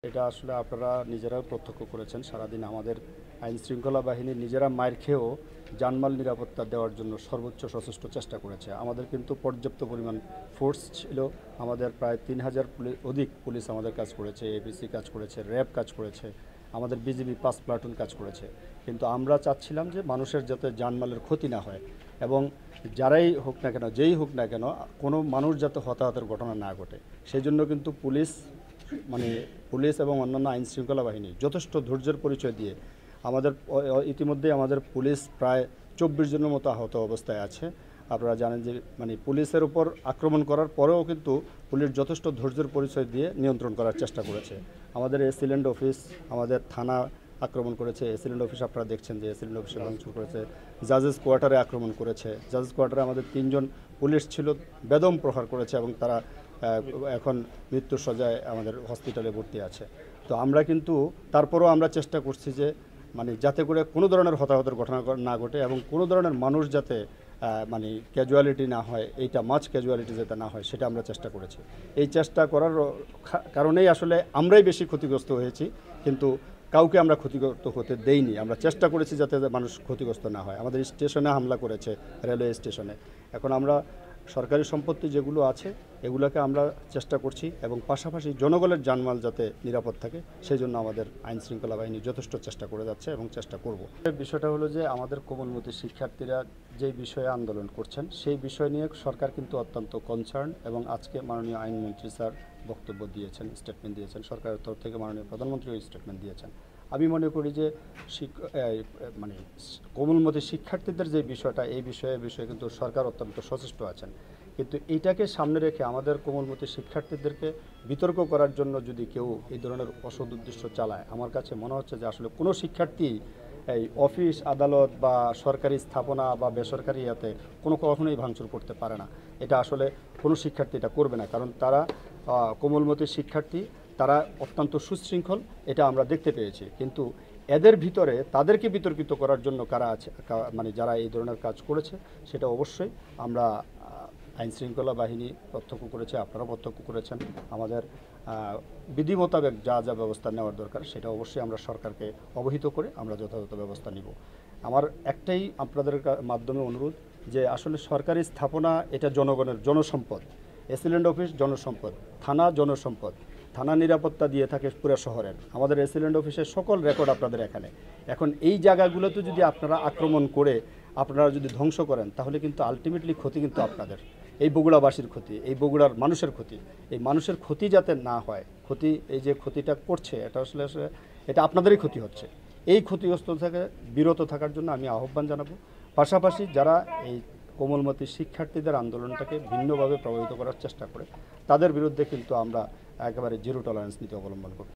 এটা আসলে আপনারা নিজেরাও প্রত্যক্ষ করেছেন। সারাদিন আমাদের আইন শৃঙ্খলা বাহিনী নিজেরা মাইর খেয়েও জানমাল নিরাপত্তা দেওয়ার জন্য সর্বোচ্চ সচেষ্ট চেষ্টা করেছে। আমাদের কিন্তু পর্যাপ্ত পরিমাণ ফোর্স ছিল। আমাদের প্রায় ৩,০০০ অধিক পুলিশ আমাদের কাজ করেছে, এপিসি কাজ করেছে, র্যাব কাজ করেছে, আমাদের বিজিবি ৫ প্লাটুন কাজ করেছে। কিন্তু আমরা চাচ্ছিলাম যে মানুষের যাতে জানমালের ক্ষতি না হয় এবং যারাই হোক না কেন, যেই হোক না কেন, কোনো মানুষ যাতে হতাহতের ঘটনা না ঘটে, সেই জন্য কিন্তু পুলিশ এবং অন্যান্য আইন শৃঙ্খলা বাহিনী যথেষ্ট ধৈর্যের পরিচয় দিয়ে আমাদের ইতিমধ্যে আমাদের পুলিশ প্রায় ২৪ জনের মতো আহত অবস্থায় আছে। আপনারা জানেন যে পুলিশের উপর আক্রমণ করার পরেও কিন্তু পুলিশ যথেষ্ট ধৈর্যের পরিচয় দিয়ে নিয়ন্ত্রণ করার চেষ্টা করেছে। আমাদের এসিল্যান্ড অফিস, আমাদের থানা আক্রমণ করেছে। এসিল্যান্ড অফিস আপনারা দেখছেন যে এসিল্যান্ড অফিসে ভাঙচুর করেছে। জাজেস কোয়ার্টারে আক্রমণ করেছে। জাজেস কোয়ার্টারে আমাদের ৩ জন পুলিশ ছিল, বেদম প্রহার করেছে এবং তারা এখন মৃত্যুর সজ্জায় আমাদের হসপিটালে ভর্তি আছে। তো আমরা কিন্তু তারপরও আমরা চেষ্টা করছি যে যাতে করে কোনো ধরনের হতাহতের ঘটনা না ঘটে এবং কোনো ধরনের মানুষ যাতে ক্যাজুয়ালিটি না হয়, এইটা মাছ ক্যাজুয়ালিটি যাতে না হয়, সেটা আমরা চেষ্টা করেছি। এই চেষ্টা করার কারণেই আসলে আমরাই বেশি ক্ষতিগ্রস্ত হয়েছি, কিন্তু কাউকে আমরা ক্ষতিগ্রস্ত হতে দেইনি। আমরা চেষ্টা করেছি যাতে মানুষ ক্ষতিগ্রস্ত না হয়। আমাদের স্টেশনে হামলা করেছে, রেলওয়ে স্টেশনে। এখন আমরা সরকারি সম্পত্তি যেগুলো আছে এগুলোকে আমরা চেষ্টা করছি এবং পাশাপাশি জনগণের জানমাল যাতে নিরাপদ থাকে সেই জন্য আমাদের আইন শৃঙ্খলা বাহিনী যথেষ্ট চেষ্টা করে যাচ্ছে এবং চেষ্টা করব। বিষয়টা হলো যে আমাদের কোমলমতি শিক্ষার্থীরা যে বিষয়ে আন্দোলন করছেন সেই বিষয় নিয়ে সরকার কিন্তু অত্যন্ত কনসার্ন এবং আজকে মাননীয় আইনমন্ত্রী স্যার বক্তব্য দিয়েছেন, স্টেটমেন্ট দিয়েছেন। সরকারের তরফ থেকে মাননীয় প্রধানমন্ত্রীও স্টেটমেন্ট দিয়েছেন। আমি মনে করি যে কোমলমতি শিক্ষার্থীদের যে বিষয়টা, এই বিষয়ে কিন্তু সরকার অত্যন্ত সচেষ্ট আছেন। কিন্তু এইটাকে সামনে রেখে আমাদের কোমলমতি শিক্ষার্থীদেরকে বিতর্ক করার জন্য যদি কেউ এই ধরনের অসৎ উদ্দেশ্য চালায়, আমার কাছে মনে হচ্ছে যে আসলে কোনো শিক্ষার্থী এই অফিস আদালত বা সরকারি স্থাপনা বা বেসরকারি ইয়াতে কখনোই ভাঙচুর করতে পারে না। এটা আসলে কোনো শিক্ষার্থী এটা করবে না, কারণ তারা কোমলমতি শিক্ষার্থী, তারা অত্যন্ত সুশৃঙ্খল, এটা আমরা দেখতে পেয়েছি। কিন্তু এদের ভিতরে তাদেরকে বিতর্কিত করার জন্য কারা আছে, যারা এই ধরনের কাজ করেছে, সেটা অবশ্যই আমরা আইন শৃঙ্খলা বাহিনী প্রত্যক্ষ করেছে, আপনারা প্রত্যক্ষ করেছেন। আমাদের বিধি মোতাবেক যা যা ব্যবস্থা নেওয়ার দরকার সেটা অবশ্যই আমরা সরকারকে অবহিত করে আমরা যথাযথ ব্যবস্থা নিব। আমার একটাই আপনাদের মাধ্যমে অনুরোধ যে আসলে সরকারি স্থাপনা এটা জনগণের জনসম্পদ। এসিল্যান্ড অফিস জনসম্পদ, থানা জনসম্পদ, থানা নিরাপত্তা দিয়ে থাকে পুরো শহরের। আমাদের এসিল্যান্ড অফিসের সকল রেকর্ড আপনাদের এখানে। এখন এই জায়গাগুলোতে যদি আপনারা আক্রমণ করে আপনারা যদি ধ্বংস করেন, তাহলে কিন্তু আলটিমেটলি ক্ষতি কিন্তু আপনাদের, এই বগুড়াবাসীর ক্ষতি, এই বগুড়ার মানুষের ক্ষতি। এই মানুষের ক্ষতি যাতে না হয়, এই যে ক্ষতিটা করছে এটা আসলে এটা আপনাদেরই ক্ষতি হচ্ছে। এই ক্ষতিগ্রস্ত থেকে বিরত থাকার জন্য আমি আহ্বান জানাবো। পাশাপাশি যারা এই কোমলমতি শিক্ষার্থীদের আন্দোলনটাকে ভিন্নভাবে প্রভাবিত করার চেষ্টা করে, তাদের বিরুদ্ধে কিন্তু আমরা একেবারে জিরো টলারেন্স নীতি অবলম্বন করব।